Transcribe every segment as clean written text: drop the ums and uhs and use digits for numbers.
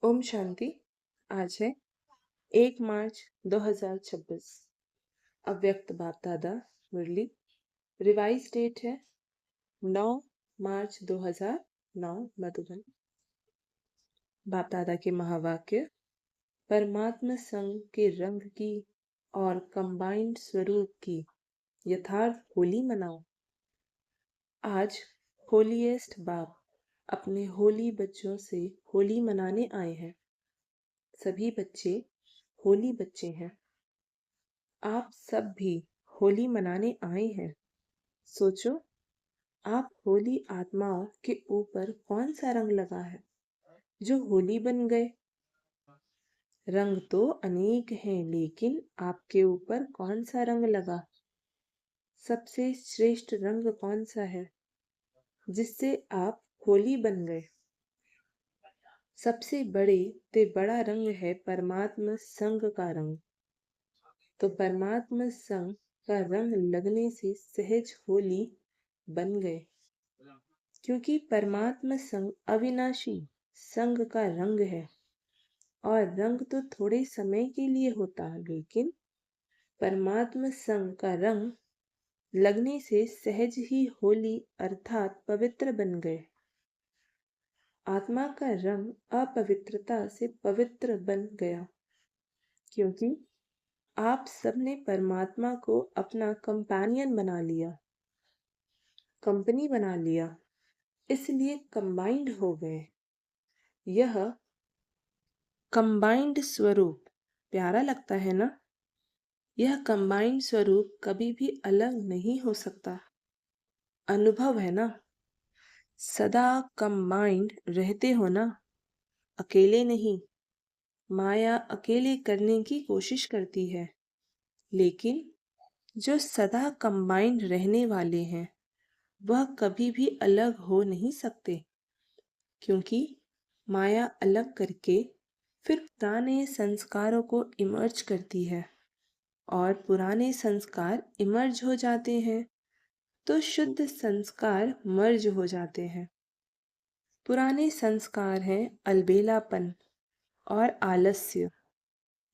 ओम शांति। आज है 1 मार्च 2026। अव्यक्त बाप दादा मुरली। रिवाइज डेट है 9 मार्च 2009 मधुबन। बाप दादा के महावाक्य। परमात्मा संघ के रंग की और कंबाइंड स्वरूप की यथार्थ होली मनाओ। आज होलीएस्ट बाप अपने होली बच्चों से होली मनाने आए हैं। सभी बच्चे होली बच्चे हैं। आप सब भी होली मनाने आए हैं। सोचो, आप होली आत्माओं के ऊपर कौन सा रंग लगा है जो होली बन गए। रंग तो अनेक हैं, लेकिन आपके ऊपर कौन सा रंग लगा। सबसे श्रेष्ठ रंग कौन सा है जिससे आप होली बन गए। सबसे बड़ा रंग है परमात्मा संग का रंग। तो परमात्मा संग का रंग लगने से सहज होली बन गए, क्योंकि परमात्मा संग अविनाशी संग का रंग है। और रंग तो थोड़े समय के लिए होता है, लेकिन परमात्मा संग का रंग लगने से सहज ही होली अर्थात पवित्र बन गए। आत्मा का रंग अपवित्रता से पवित्र बन गया, क्योंकि आप सबने परमात्मा को अपना कंपेनियन बना लिया, कंपनी बना लिया, इसलिए कंबाइंड हो गए। यह कंबाइंड स्वरूप प्यारा लगता है ना। यह कंबाइंड स्वरूप कभी भी अलग नहीं हो सकता। अनुभव है ना। सदा कंबाइंड रहते हो ना, अकेले नहीं। माया अकेले करने की कोशिश करती है, लेकिन जो सदा कंबाइंड रहने वाले हैं वह कभी भी अलग हो नहीं सकते, क्योंकि माया अलग करके फिर पुराने संस्कारों को इमर्ज करती है, और पुराने संस्कार इमर्ज हो जाते हैं तो शुद्ध संस्कार मर्ज हो जाते हैं। पुराने संस्कार हैं अलबेलापन और आलस्य।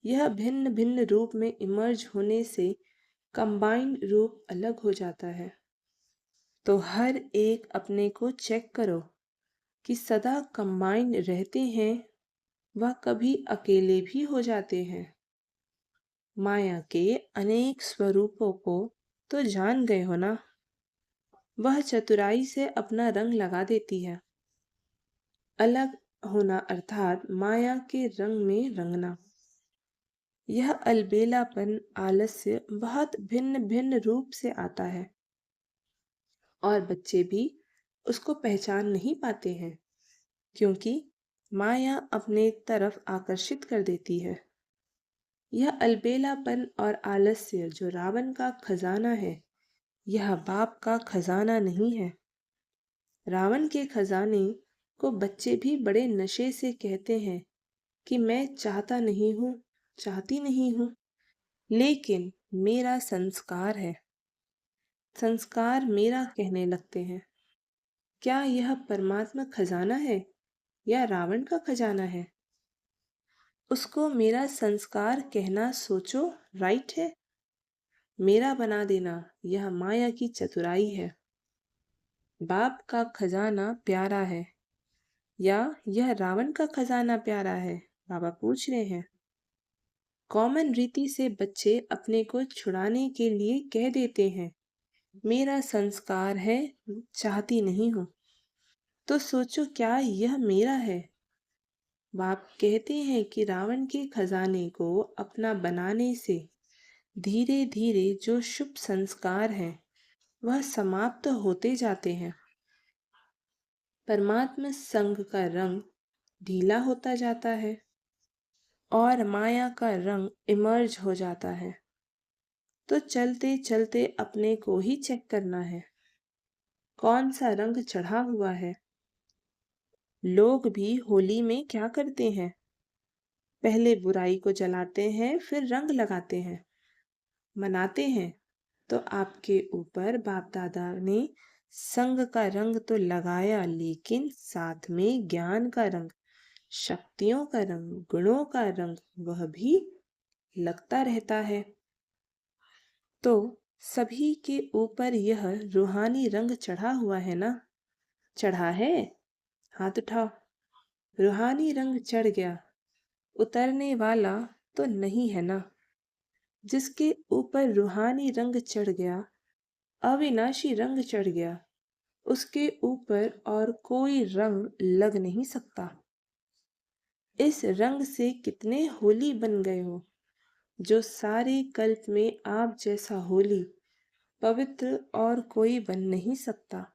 यह भिन्न भिन्न रूप में इमर्ज होने से कंबाइंड रूप अलग हो जाता है। तो हर एक अपने को चेक करो कि सदा कंबाइंड रहते हैं, वह कभी अकेले भी हो जाते हैं। माया के अनेक स्वरूपों को तो जान गए हो ना। वह चतुराई से अपना रंग लगा देती है। अलग होना अर्थात माया के रंग में रंगना। यह अलबेलापन आलस्य बहुत भिन्न भिन्न रूप से आता है, और बच्चे भी उसको पहचान नहीं पाते हैं, क्योंकि माया अपने तरफ आकर्षित कर देती है। यह अलबेलापन और आलस्य जो रावण का खजाना है, यह बाप का खजाना नहीं है। रावण के खजाने को बच्चे भी बड़े नशे से कहते हैं कि मैं चाहता नहीं हूँ, चाहती नहीं हूँ, लेकिन मेरा संस्कार है। संस्कार मेरा कहने लगते हैं। क्या यह परमात्मा खजाना है या रावण का खजाना है? उसको मेरा संस्कार कहना सोचो, राइट है। मेरा बना देना यह माया की चतुराई है। बाप का खजाना प्यारा है या यह रावण का खजाना प्यारा है, बाबा पूछ रहे हैं। कॉमन रीति से बच्चे अपने को छुड़ाने के लिए कह देते हैं, मेरा संस्कार है, चाहती नहीं हूँ। तो सोचो, क्या यह मेरा है? बाप कहते हैं कि रावण के खजाने को अपना बनाने से धीरे धीरे जो शुभ संस्कार हैं वह समाप्त होते जाते हैं। परमात्मा संग का रंग ढीला होता जाता है और माया का रंग इमर्ज हो जाता है। तो चलते चलते अपने को ही चेक करना है, कौन सा रंग चढ़ा हुआ है। लोग भी होली में क्या करते हैं? पहले बुराई को जलाते हैं, फिर रंग लगाते हैं, मनाते हैं। तो आपके ऊपर बाप दादा ने संग का रंग तो लगाया, लेकिन साथ में ज्ञान का रंग, शक्तियों का रंग, गुणों का रंग वह भी लगता रहता है। तो सभी के ऊपर यह रूहानी रंग चढ़ा हुआ है ना? चढ़ा है? हाथ उठाओ। रूहानी रंग चढ़ गया, उतरने वाला तो नहीं है ना? जिसके ऊपर रूहानी रंग चढ़ गया, अविनाशी रंग चढ़ गया, उसके ऊपर और कोई रंग लग नहीं सकता। इस रंग से कितने होली बन गए हो, जो सारे कल्प में आप जैसा होली पवित्र और कोई बन नहीं सकता।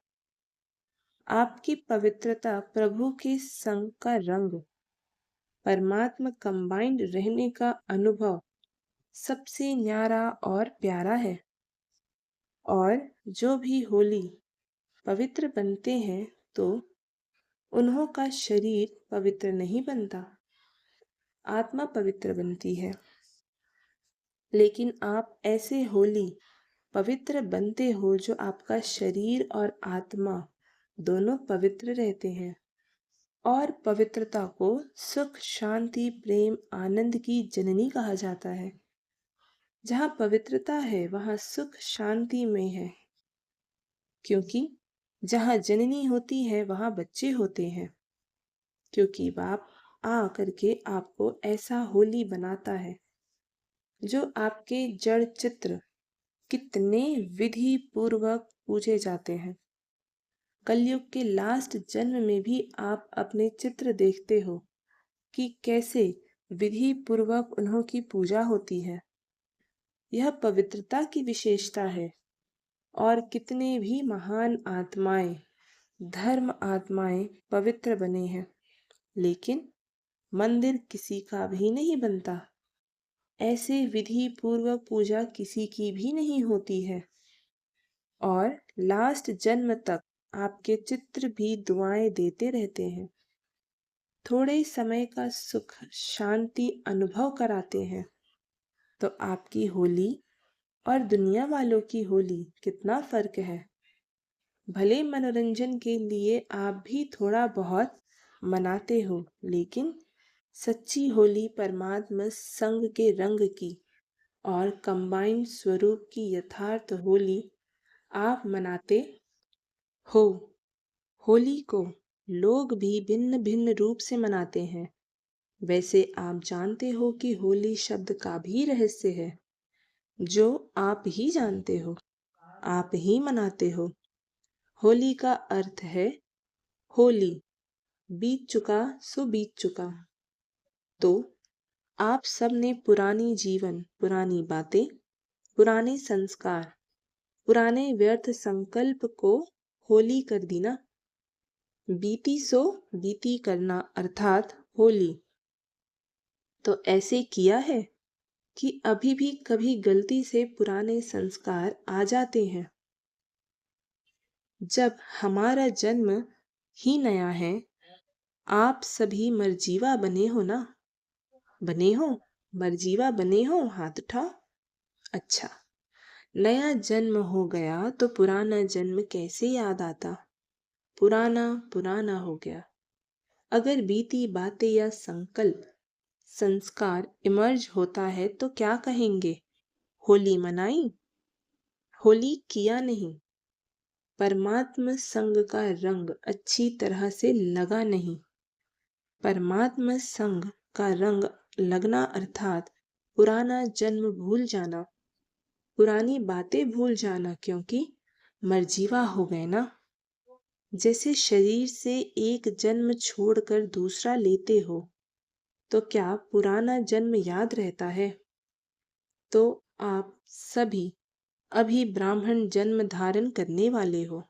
आपकी पवित्रता प्रभु के संग का रंग, परमात्मा कंबाइंड रहने का अनुभव सबसे न्यारा और प्यारा है। और जो भी होली पवित्र बनते हैं तो उन्हों का शरीर पवित्र नहीं बनता, आत्मा पवित्र बनती है। लेकिन आप ऐसे होली पवित्र बनते हो जो आपका शरीर और आत्मा दोनों पवित्र रहते हैं। और पवित्रता को सुख, शांति, प्रेम, आनंद की जननी कहा जाता है। जहाँ पवित्रता है वहाँ सुख शांति में है, क्योंकि जहाँ जननी होती है वहाँ बच्चे होते हैं। क्योंकि बाप आ करके आपको ऐसा होली बनाता है जो आपके जड़ चित्र कितने विधि पूर्वक पूजे जाते हैं। कलयुग के लास्ट जन्म में भी आप अपने चित्र देखते हो कि कैसे विधि पूर्वक उन्हों की पूजा होती है। यह पवित्रता की विशेषता है। और कितने भी महान आत्माएं, धर्म आत्माएं पवित्र बने हैं, लेकिन मंदिर किसी का भी नहीं बनता। ऐसे विधि पूर्वक पूजा किसी की भी नहीं होती है। और लास्ट जन्म तक आपके चित्र भी दुआएं देते रहते हैं, थोड़े समय का सुख शांति अनुभव कराते हैं। तो आपकी होली और दुनिया वालों की होली कितना फर्क है। भले मनोरंजन के लिए आप भी थोड़ा बहुत मनाते हो, लेकिन सच्ची होली परमात्मा संग के रंग की और कंबाइंड स्वरूप की यथार्थ होली आप मनाते हो। होली को लोग भी भिन्न भिन्न रूप से मनाते हैं। वैसे आप जानते हो कि होली शब्द का भी रहस्य है, जो आप ही जानते हो, आप ही मनाते हो। होली का अर्थ है होली, बीत चुका सो बीत चुका। तो आप सब ने पुरानी जीवन, पुरानी बातें, पुराने संस्कार, पुराने व्यर्थ संकल्प को होली कर दी ना। बीती सो बीती करना अर्थात होली। तो ऐसे किया है कि अभी भी कभी गलती से पुराने संस्कार आ जाते हैं। जब हमारा जन्म ही नया है, आप सभी मरजीवा बने हो ना? बने हो? मरजीवा बने हो? हाथ उठाओ। अच्छा, नया जन्म हो गया तो पुराना जन्म कैसे याद आता? पुराना पुराना हो गया। अगर बीती बातें या संकल्प, संस्कार इमर्ज होता है तो क्या कहेंगे? होली मनाई? होली किया नहीं। परमात्मा संग का रंग अच्छी तरह से लगा नहीं। परमात्मा संग का रंग लगना अर्थात पुराना जन्म भूल जाना, पुरानी बातें भूल जाना, क्योंकि मरजीवा हो गए ना। जैसे शरीर से एक जन्म छोड़कर दूसरा लेते हो, तो क्या पुराना जन्म याद रहता है? तो आप सभी अभी ब्राह्मण जन्म धारण करने वाले हो।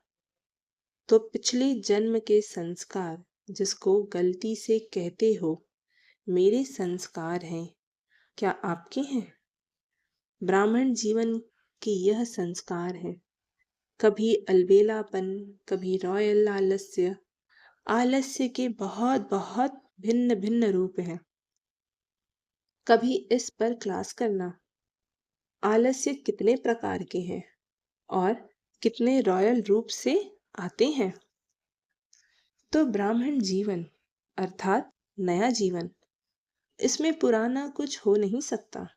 तो पिछले जन्म के संस्कार, जिसको गलती से कहते हो मेरे संस्कार हैं, क्या आपके हैं? ब्राह्मण जीवन के यह संस्कार हैं। कभी अलबेलापन, कभी रॉयल आलस्य। आलस्य के बहुत बहुत भिन्न भिन्न रूप हैं। कभी इस पर क्लास करना, आलस्य कितने प्रकार के हैं और कितने रॉयल रूप से आते हैं। तो ब्राह्मण जीवन अर्थात नया जीवन, इसमें पुराना कुछ हो नहीं सकता।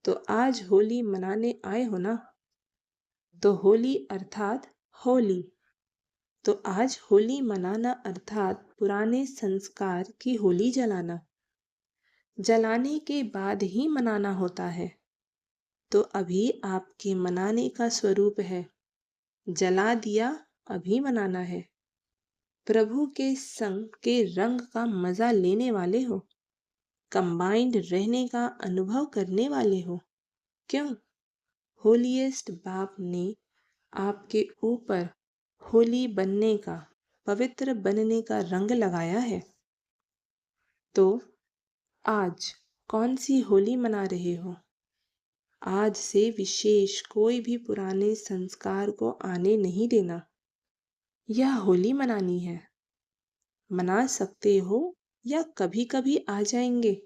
तो आज होली मनाने आए हो ना, तो होली अर्थात होली। तो आज होली मनाना अर्थात पुराने संस्कार की होली जलाना। जलाने के बाद ही मनाना होता है। तो अभी आपके मनाने का स्वरूप है, जला दिया, अभी मनाना है। प्रभु के संग के रंग का मजा लेने वाले हो, कंबाइंड रहने का अनुभव करने वाले हो। क्यों? होलीएस्ट बाप ने आपके ऊपर होली बनने का, पवित्र बनने का रंग लगाया है। तो आज कौन सी होली मना रहे हो? आज से विशेष कोई भी पुराने संस्कार को आने नहीं देना। यह होली मनानी है। मना सकते हो या कभी कभी आ जाएंगे।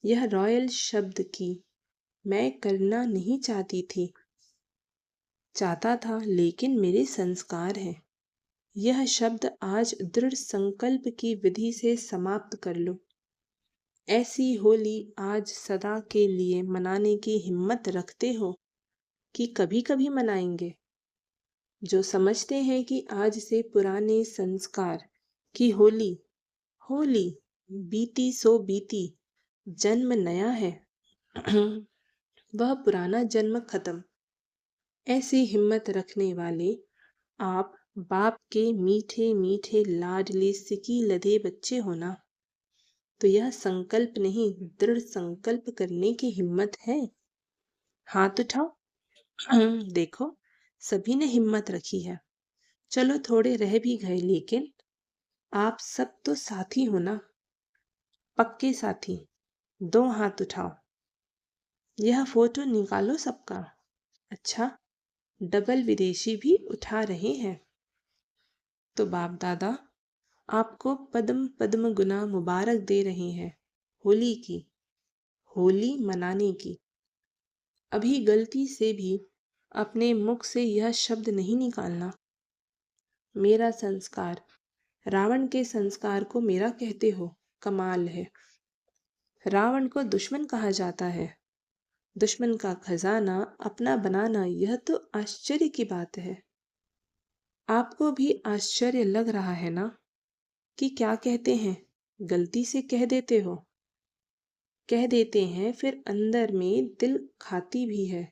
यह रॉयल शब्द की मैं करना नहीं चाहती थी, चाहता था, लेकिन मेरे संस्कार हैं। यह शब्द आज दृढ़ संकल्प की विधि से समाप्त कर लो। ऐसी होली आज सदा के लिए मनाने की हिम्मत रखते हो कि कभी कभी मनाएंगे? जो समझते हैं कि आज से पुराने संस्कार की होली, होली बीती सो बीती, जन्म नया है। वह पुराना जन्म खत्म। ऐसी हिम्मत रखने वाले आप बाप के मीठे मीठे लाडले सिकी लदे बच्चे हो ना। तो यह संकल्प नहीं, दृढ़ संकल्प करने की हिम्मत है। हाथ उठाओ। देखो, सभी ने हिम्मत रखी है। चलो थोड़े रह भी गए, लेकिन आप सब तो साथी हो ना, पक्के साथी। दो हाथ उठाओ। यह फोटो निकालो सबका। अच्छा, डबल विदेशी भी उठा रहे हैं। तो बाप दादा आपको पद्म पद्म गुना मुबारक दे रहे हैं होली की, होली मनाने की। अभी गलती से भी अपने मुख से यह शब्द नहीं निकालना, मेरा संस्कार। रावण के संस्कार को मेरा कहते हो, कमाल है। रावण को दुश्मन कहा जाता है। दुश्मन का खजाना अपना बनाना, यह तो आश्चर्य की बात है। आपको भी आश्चर्य लग रहा है ना कि क्या कहते हैं, गलती से कह देते हो। कह देते हैं, फिर अंदर में दिल खाती भी है,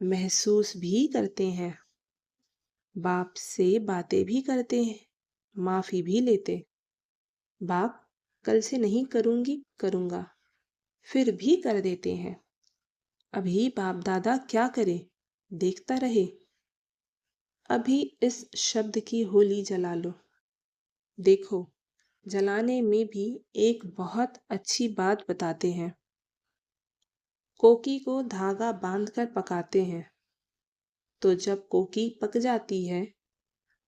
महसूस भी करते हैं, बाप से बातें भी करते हैं, माफी भी लेते। बाप कल से नहीं करूंगी, करूंगा, फिर भी कर देते हैं। अभी बाप दादा क्या करे, देखता रहे। अभी इस शब्द की होली जला लो। देखो, जलाने में भी एक बहुत अच्छी बात बताते हैं। कोकी को धागा बांधकर पकाते हैं, तो जब कोकी पक जाती है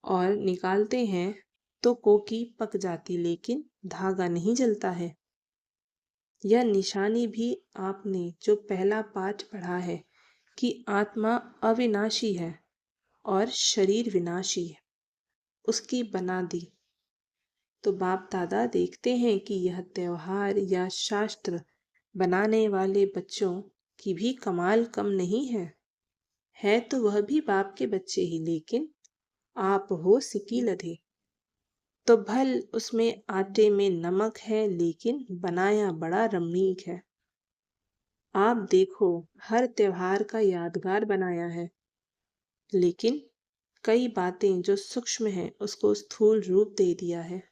और निकालते हैं तो कोकी पक जाती, लेकिन धागा नहीं जलता है। यह निशानी भी आपने जो पहला पाठ पढ़ा है कि आत्मा अविनाशी है और शरीर विनाशी है, उसकी बना दी। तो बाप दादा देखते हैं कि यह त्योहार या शास्त्र बनाने वाले बच्चों की भी कमाल कम नहीं है तो वह भी बाप के बच्चे ही, लेकिन आप हो सिकी लधे। तो भल उसमें आटे में नमक है, लेकिन बनाया बड़ा रमणीक है। आप देखो, हर त्योहार का यादगार बनाया है, लेकिन कई बातें जो सूक्ष्म हैं उसको स्थूल रूप दे दिया है,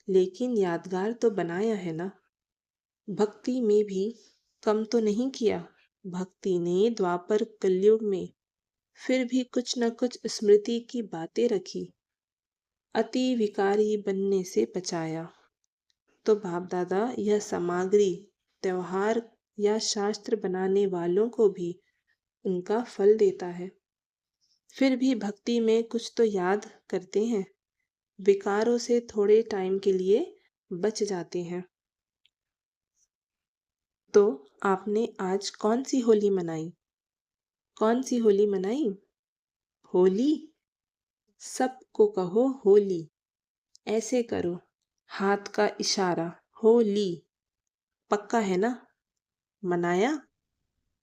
लेकिन यादगार तो बनाया है ना। भक्ति में भी कम तो नहीं किया। भक्ति ने द्वापर कलयुग में फिर भी कुछ न कुछ स्मृति की बातें रखी, अति विकारी बनने से बचाया। तो बाप दादा यह सामग्री त्योहार या शास्त्र बनाने वालों को भी उनका फल देता है। फिर भी भक्ति में कुछ तो याद करते हैं, विकारों से थोड़े टाइम के लिए बच जाते हैं। तो आपने आज कौन सी होली मनाई? कौन सी होली मनाई? होली। सबको कहो होली। ऐसे करो, हाथ का इशारा, होली। पक्का है ना? मनाया?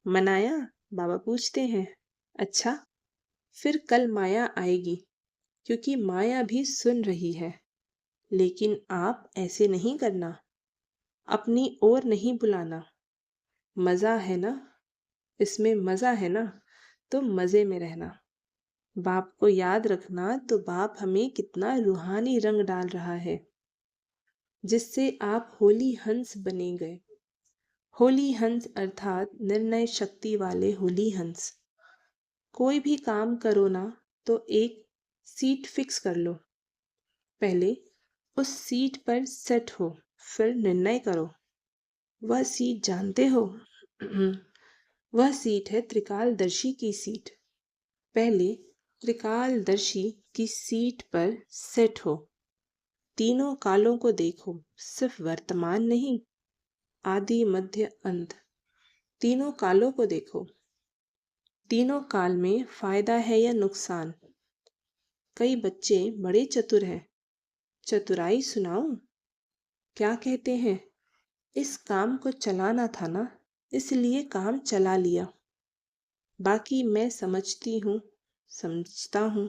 मनाया? बाबा पूछते हैं। अच्छा, फिर कल माया आएगी, क्योंकि माया भी सुन रही है। लेकिन आप ऐसे नहीं करना, अपनी ओर नहीं बुलाना। मज़ा है ना? इसमें मज़ा है ना? तो मज़े में रहना। बाप को याद रखना, तो बाप हमें कितना रूहानी रंग डाल रहा है, जिससे आप होली हंस बने गए। होली हंस अर्थात निर्णय शक्ति वाले होली हंस। कोई भी काम करो ना, तो एक सीट फिक्स कर लो। पहले उस सीट पर सेट हो, फिर निर्णय करो। वह सीट जानते हो? वह सीट है त्रिकालदर्शी की सीट। पहले त्रिकालदर्शी की सीट पर सेट हो। तीनों कालों को देखो, सिर्फ वर्तमान नहीं, आदि मध्य अंत। तीनों कालों को देखो। तीनों काल में फायदा है या नुकसान? कई बच्चे बड़े चतुर हैं। चतुराई सुनाऊं? क्या कहते हैं? इस काम को चलाना था ना, इसलिए काम चला लिया। बाकी मैं समझती हूँ, समझता हूँ,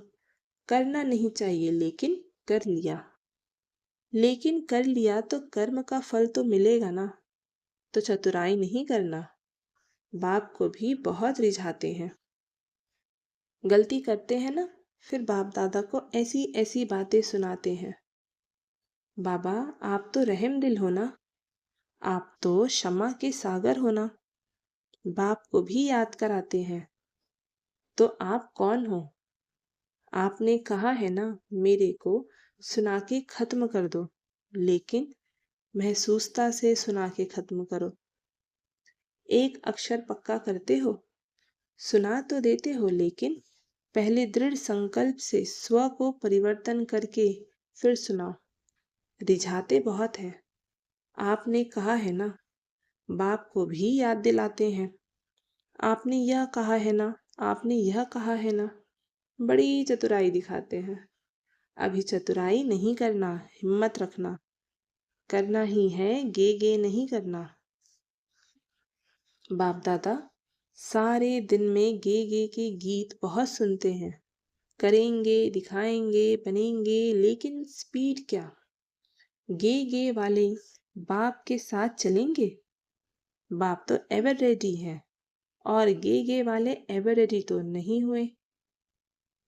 करना नहीं चाहिए, लेकिन कर लिया। लेकिन कर लिया तो कर्म का फल तो मिलेगा ना। तो चतुराई नहीं करना। बाप को भी बहुत रिझाते हैं। गलती करते हैं ना, फिर बाप दादा को ऐसी ऐसी बातें सुनाते हैं। बाबा, आप तो रहम दिल हो ना, आप तो क्षमा के सागर हो ना। बाप को भी याद कराते हैं। तो आप कौन हो? आपने कहा है ना, मेरे को सुना के खत्म कर दो, लेकिन महसूसता से सुना के खत्म करो। एक अक्षर पक्का करते हो, सुना तो देते हो, लेकिन पहले दृढ़ संकल्प से स्व को परिवर्तन करके फिर सुनाओ। रिझाते बहुत है। आपने कहा है ना, बाप को भी याद दिलाते हैं। आपने यह कहा है ना, आपने यह कहा है ना। बड़ी चतुराई दिखाते हैं। अभी चतुराई नहीं करना, हिम्मत रखना। करना ही है, गे गे नहीं करना। बाप दादा सारे दिन में गे गे के गीत बहुत सुनते हैं। करेंगे, दिखाएंगे, बनेंगे, लेकिन स्पीड क्या? गे गे वाले बाप के साथ चलेंगे? बाप तो एवर रेडी है, और गे गे वाले एवर रेडी तो नहीं हुए।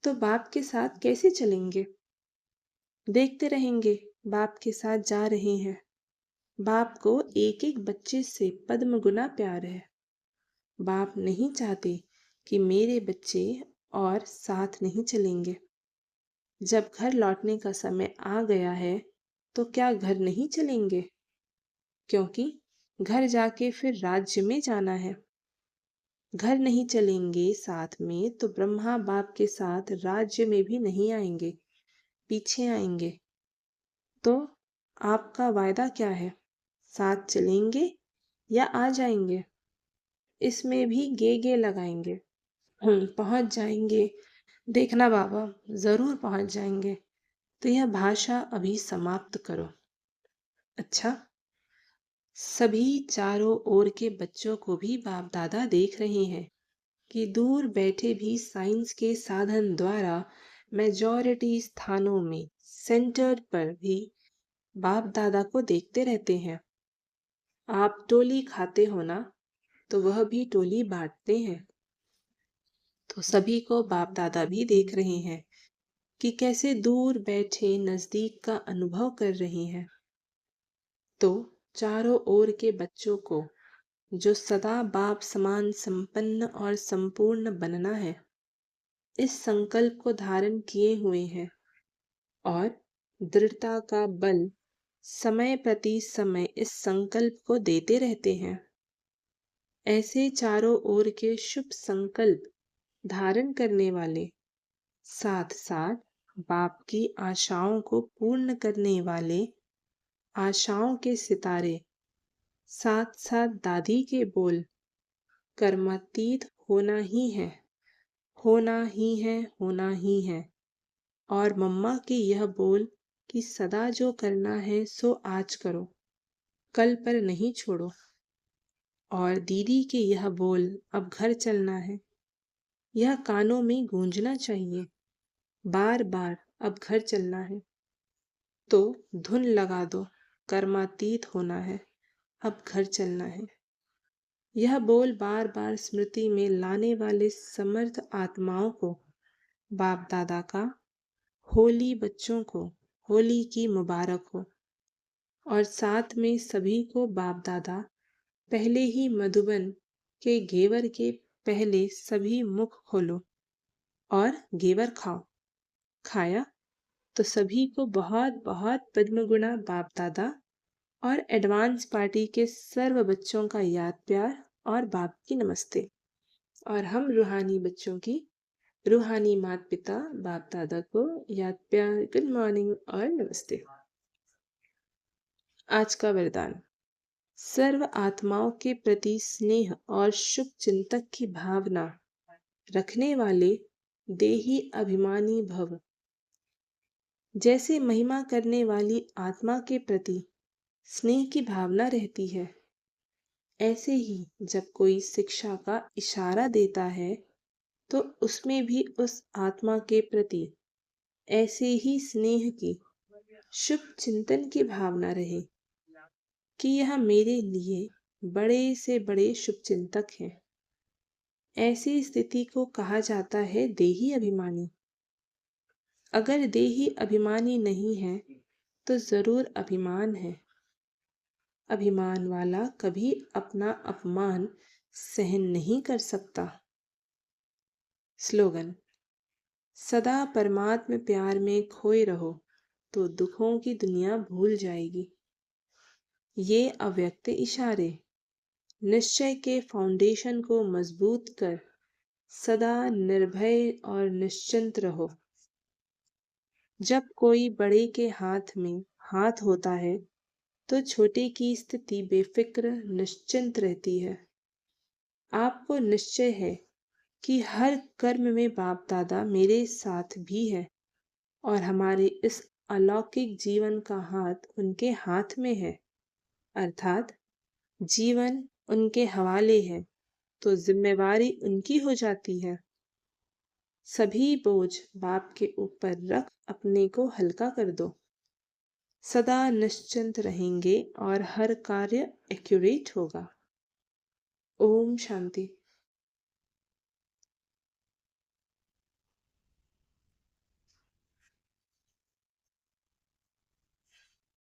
तो बाप के साथ कैसे चलेंगे? देखते रहेंगे, बाप के साथ जा रहे हैं। बाप को एक एक बच्चे से पद्म गुना प्यार है। बाप नहीं चाहते कि मेरे बच्चे और साथ नहीं चलेंगे। जब घर लौटने का समय आ गया है, तो क्या घर नहीं चलेंगे? क्योंकि घर जाके फिर राज्य में जाना है। घर नहीं चलेंगे साथ में, तो ब्रह्मा बाप के साथ राज्य में भी नहीं आएंगे, पीछे आएंगे। तो आपका वायदा क्या है? साथ चलेंगे या आ जाएंगे? इसमें भी गे गे लगाएंगे। पहुंच जाएंगे, देखना बाबा, जरूर पहुंच जाएंगे। तो यह भाषा अभी समाप्त करो। अच्छा, सभी चारों ओर के बच्चों को भी बाप दादा देख रहे हैं कि दूर बैठे भी साइंस के साधन द्वारा मेजॉरिटी स्थानों में सेंटर पर भी बाप दादा को देखते रहते हैं। आप टोली खाते हो ना, तो वह भी टोली बांटते हैं। तो सभी को बाप दादा भी देख रहे हैं कि कैसे दूर बैठे नजदीक का अनुभव कर रहे हैं। तो चारों ओर के बच्चों को जो सदा बाप समान संपन्न और संपूर्ण बनना है, इस संकल्प को धारण किए हुए हैं और दृढ़ता का बल समय प्रति समय इस संकल्प को देते रहते हैं। ऐसे चारों ओर के शुभ संकल्प धारण करने वाले, साथ साथ बाप की आशाओं को पूर्ण करने वाले आशाओं के सितारे, साथ साथ दादी के बोल कर्मातीत होना ही है, होना ही है, होना ही है। और मम्मा के यह बोल कि सदा जो करना है सो आज करो, कल पर नहीं छोड़ो। और दीदी के यह बोल अब घर चलना है, यह कानों में गूंजना चाहिए, बार बार अब घर चलना है। तो धुन लगा दो, कर्मातीत होना है, अब घर चलना है। यह बोल बार बार स्मृति में लाने वाले समर्थ आत्माओं को बाप दादा का होली बच्चों को होली की मुबारक हो। और साथ में सभी को बाप दादा पहले ही मधुबन के घेवर के पहले सभी मुख खोलो और घेवर खाओ। खाया तो सभी को बहुत बहुत पद्मगुणा बाप दादा और एडवांस पार्टी के सर्व बच्चों का याद प्यार और बाप की नमस्ते। और हम रूहानी बच्चों की रूहानी माता पिता बाप दादा को याद प्यार गुड मॉर्निंग और नमस्ते। आज का वरदान, सर्व आत्माओं के प्रति स्नेह और शुभ चिंतक की भावना रखने वाले देही अभिमानी भव। जैसे महिमा करने वाली आत्मा के प्रति स्नेह की भावना रहती है, ऐसे ही जब कोई शिक्षा का इशारा देता है तो उसमें भी उस आत्मा के प्रति ऐसे ही स्नेह की शुभ चिंतन की भावना रहे कि यह मेरे लिए बड़े से बड़े शुभ चिंतक हैं। ऐसी स्थिति को कहा जाता है देही अभिमानी। अगर देही अभिमानी नहीं है तो जरूर अभिमान है। अभिमान वाला कभी अपना अपमान सहन नहीं कर सकता। स्लोगन, सदा परमात्म प्यार में खोए रहो तो दुखों की दुनिया भूल जाएगी। ये अव्यक्त इशारे निश्चय के फाउंडेशन को मजबूत कर सदा निर्भय और निश्चिंत रहो। जब कोई बड़े के हाथ में हाथ होता है तो छोटे की स्थिति बेफिक्र निश्चिंत रहती है। आपको निश्चय है कि हर कर्म में बाप दादा मेरे साथ भी है और हमारे इस अलौकिक जीवन का हाथ उनके हाथ में है, अर्थात जीवन उनके हवाले है तो जिम्मेवारी उनकी हो जाती है। सभी बोझ बाप के ऊपर रख अपने को हल्का कर दो। सदा निश्चिंत रहेंगे और हर कार्य एक्यूरेट होगा। ओम शांति।